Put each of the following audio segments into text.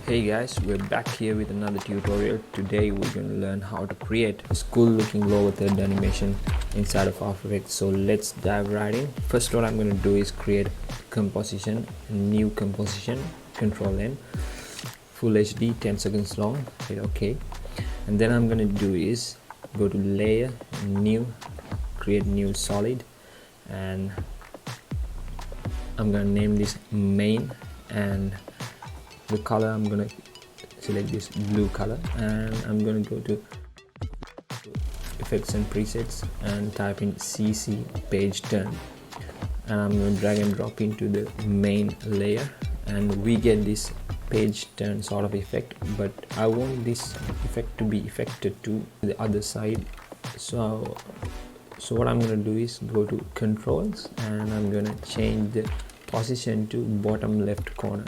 Hey guys, we're back here with another tutorial. Today we're going to learn how to create a cool looking lower third animation inside of After Effects. So let's dive right in. First, what I'm going to do is create composition, a new composition, Control N, Full HD, 10 seconds long, hit OK. And then I'm going to do is go to Layer, New, create new solid, and I'm going to name this Main, and the color I'm gonna select this blue color, and I'm gonna go to effects and presets and type in CC page turn, and I'm gonna drag and drop into the main layer, and we get this page turn sort of effect, but I want this effect to be affected to the other side. So what I'm gonna do is go to controls, and I'm gonna change the position to bottom left corner.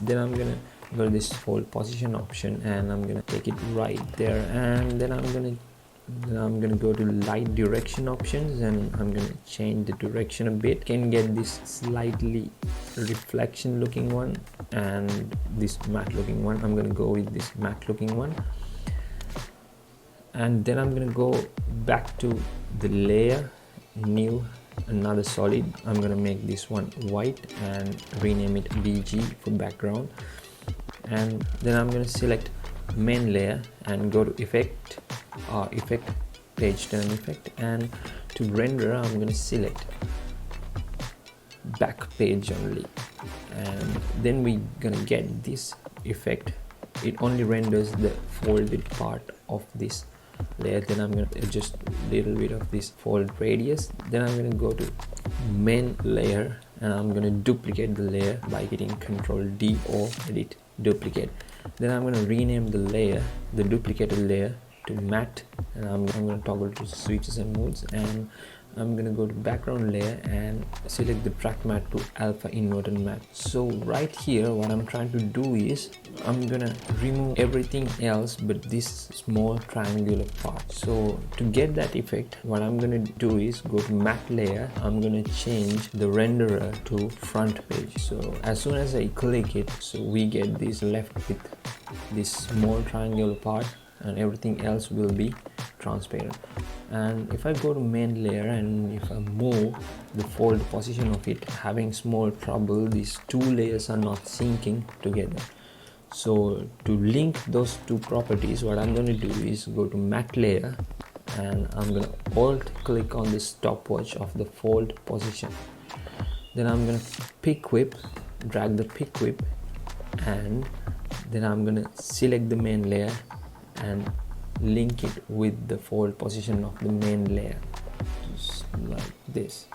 Then I'm gonna go to this fold position option, and I'm gonna take it right there, and then I'm gonna go to light direction options, and I'm gonna change the direction a bit. Can get this slightly reflection looking one and this matte looking one. I'm gonna go with this matte looking one, and then I'm gonna go back to the layer, new, another solid. I'm gonna make this one white and rename it BG for background, and then I'm gonna select main layer and go to effect, page turn effect, and to render I'm gonna select back page only, and then we gonna get this effect. It only renders the folded part of this layer. Then I'm going to adjust a little bit of this fold radius. Then I'm going to go to main layer, and I'm going to duplicate the layer by hitting Ctrl D or edit duplicate. Then I'm going to rename the layer, the duplicated layer, to matte, and I'm going to toggle to switches and modes, and I'm going to go to background layer and select the track matte to alpha inverted matte. So right here what I'm trying to do is I'm going to remove everything else but this small triangular part. So to get that effect, what I'm going to do is go to matte layer. I'm going to change the renderer to front page. So as soon as I click it, so we get this left with this small triangular part, and everything else will be transparent. And if I go to main layer and if I move the fold position of it, having small trouble, these two layers are not syncing together. So to link those two properties, what I'm going to do is go to matte layer, and I'm going to alt click on the stopwatch of the fold position. Then I'm going to pick whip, drag the pick whip, and then I'm going to select the main layer and link it with the fold position of the main layer, just like this.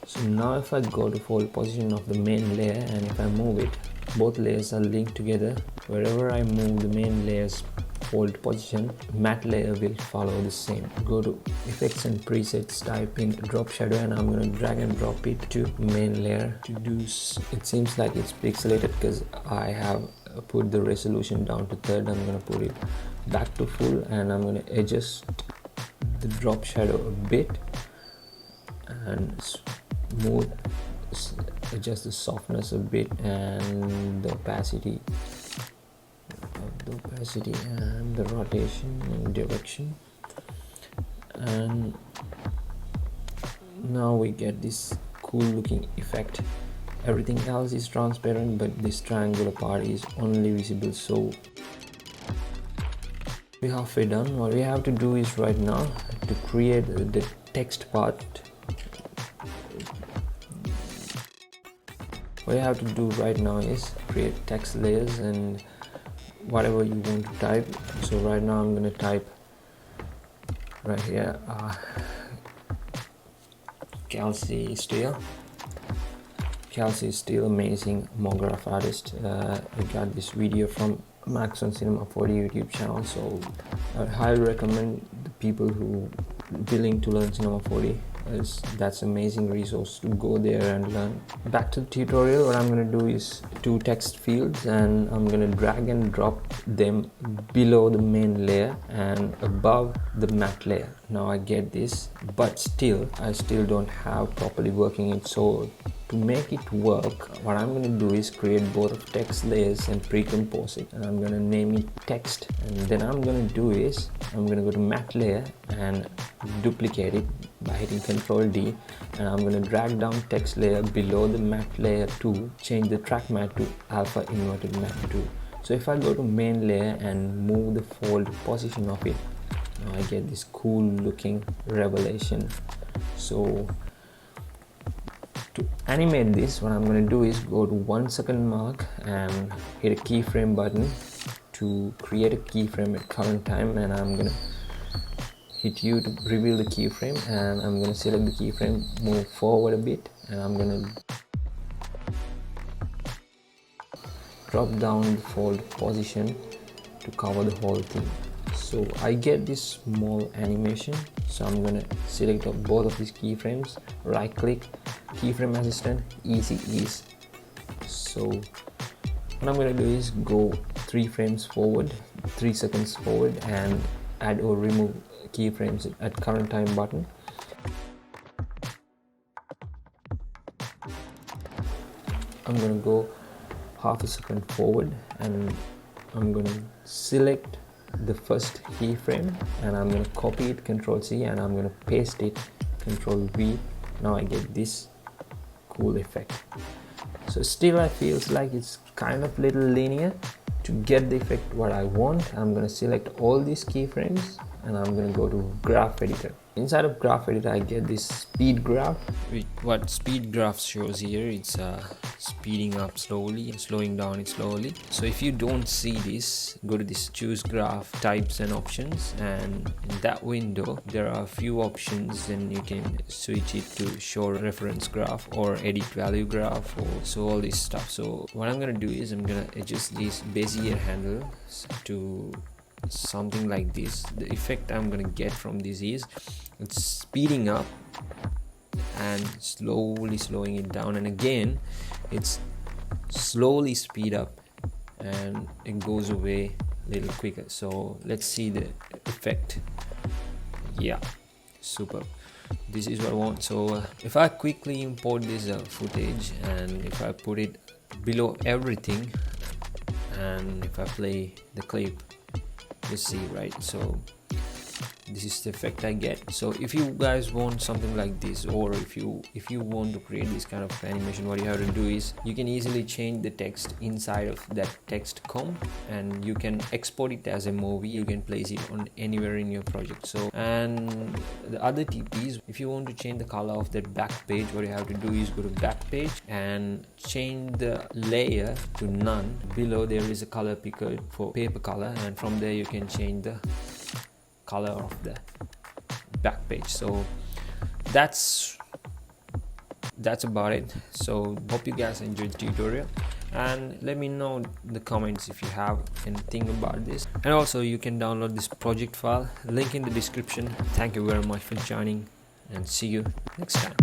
So now if I go to fold position of the main layer, and if I move it, both layers are linked together. Wherever I move the main layer's fold position, matte layer will follow the same. Go to effects and presets, type in drop shadow, and I'm going to drag and drop it to main layer. To do, it seems like it's pixelated because I have put the resolution down to third. I'm going to put it back to full, and I'm going to adjust the drop shadow a bit and smooth, adjust the softness a bit, and the opacity and the rotation and direction. And now we get this cool looking effect. Everything else is transparent, but this triangular part is only visible. So we're halfway done. What we have to do is right now to create the text part. What you have to do right now is create text layers and whatever you want to type. So right now I'm going to type right here Kelsey Steele, amazing monograph artist. I got this video from Max on Cinema 40 YouTube channel, so I highly recommend the people who willing to learn Cinema 40, as that's amazing resource to go there and learn. Back to the tutorial. What I'm going to do is two text fields, and I'm going to drag and drop them below the main layer and above the matte layer. Now I get this, but I still don't have properly working it. So To make it work, what I'm going to do is create both of text layers and pre-compose it, and I'm going to name it text. And then I'm going to do is I'm going to go to matte layer and duplicate it by hitting Ctrl D, and I'm going to drag down text layer below the matte layer to change the track matte to alpha inverted matte 2. So if I go to main layer and move the fold position of it, now I get this cool looking revelation. So to animate this, what I'm going to do is go to 1 second mark and hit a keyframe button to create a keyframe at current time, and I'm going to hit U to reveal the keyframe, and I'm going to select the keyframe, move forward a bit, and I'm going to drop down the fold position to cover the whole thing. So I get this small animation, so I'm going to select both of these keyframes, right click, keyframe assistant, easy ease. So what I'm going to do is go 3 frames forward, 3 seconds forward, and add or remove keyframes at current time button. I'm going to go half a second forward, and I'm going to select the first keyframe, and I'm going to copy it, Ctrl C, and I'm going to paste it, Ctrl V. Now I get this cool effect. So still I feels like it's kind of little linear. To get the effect what I want, I'm going to select all these keyframes, and I'm going to go to graph editor. Inside of graph editor I get this speed graph. What speed graph shows here, it's speeding up slowly and slowing down it slowly. So if you don't see this, go to this choose graph types and options, and in that window there are a few options, and you can switch it to show reference graph or edit value graph, or so all this stuff. So what I'm going to do is I'm going to adjust this Bezier handle to something like this. The effect I'm going to get from this is it's speeding up and slowly slowing it down, and again it's slowly speed up and it goes away a little quicker. So let's see the effect. Yeah, super. This is what I want. So if I quickly import this footage, and if I put it below everything, and if I play the clip, you see, right? So this is the effect I get. So if you guys want something like this, or if you want to create this kind of animation, what you have to do is you can easily change the text inside of that text comp, and you can export it as a movie. You can place it on anywhere in your project. So, and the other tip is, if you want to change the color of that back page, what you have to do is go to back page and change the layer to none. Below there is a color picker for paper color, and from there you can change the color of the back page. So that's about it. So hope you guys enjoyed the tutorial, and let me know in the comments if you have anything about this. And also you can download this project file, link in the description. Thank you very much for joining, and see you next time.